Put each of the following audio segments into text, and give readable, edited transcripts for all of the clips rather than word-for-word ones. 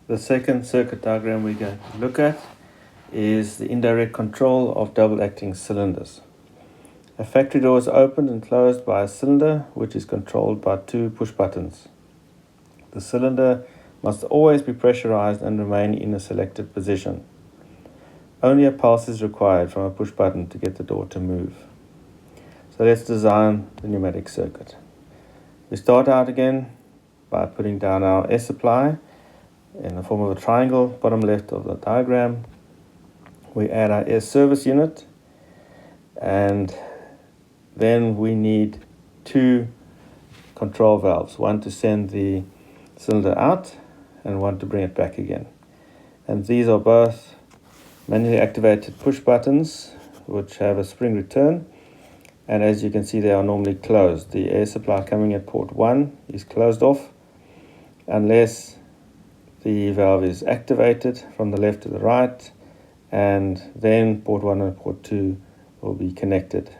The second circuit diagram we're going to look at is the indirect control of double-acting cylinders. A factory door is opened and closed by a cylinder which is controlled by two push buttons. The cylinder must always be pressurized and remain in a selected position. Only a pulse is required from a push button to get the door to move. So let's design the pneumatic circuit. We start out again by putting down our air supply in the form of a triangle, bottom left of the diagram. We add our air service unit, and then we need two control valves, one to send the cylinder out and one to bring it back again. And these are both manually activated push buttons which have a spring return, and as you can see they are normally closed. The air supply coming at port 1 is closed off unless the valve is activated from the left to the right, and then port 1 and port 2 will be connected.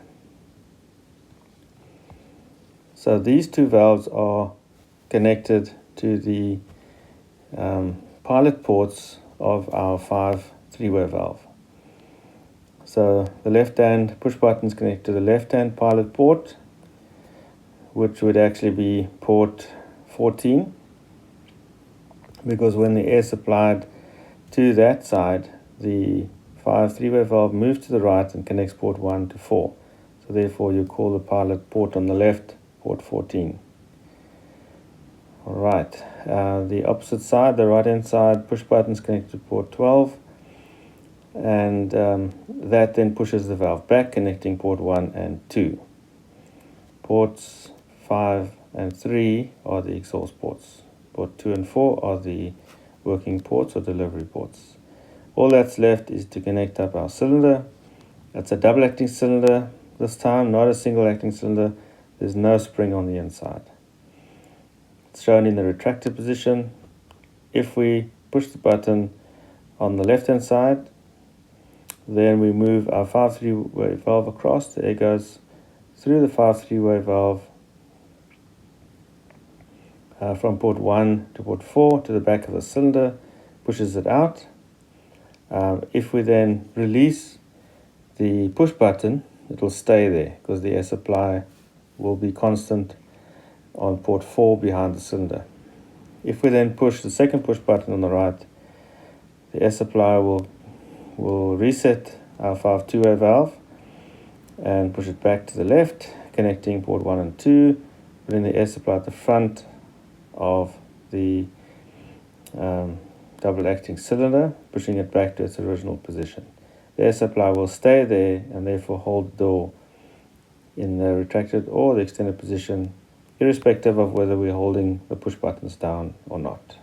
So these two valves are connected to the pilot ports of our 5 3-way valve. So the left hand push button is connected to the left hand pilot port, which would actually be port 14, because when the air supplied to that side, the 5 3-way valve moves to the right and connects port 1 to 4. So therefore you call the pilot port on the left port 14. Alright, the opposite side, the right hand side push button is connected to port 12, and that then pushes the valve back, connecting port 1 and 2. Ports 5 and 3 are the exhaust ports. Port 2 and 4 are the working ports or delivery ports. All that's left is to connect up our cylinder. That's a double acting cylinder this time, not a single acting cylinder. There's no spring on the inside. It's shown in the retracted position. If we push the button on the left hand side, then we move our 5 3-way valve across. The air goes through the 5 3-way valve from port 1 to port 4 to the back of the cylinder, pushes it out. If we then release the push button, it will stay there because the air supply will be constant on port 4 behind the cylinder. If we then push the second push button on the right, the air supply will reset our 5 2-way valve and push it back to the left, connecting port 1 and 2, putting the air supply at the front of the double acting cylinder, pushing it back to its original position. The air supply will stay there and therefore hold the door in the retracted or the extended position, irrespective of whether we're holding the push buttons down or not.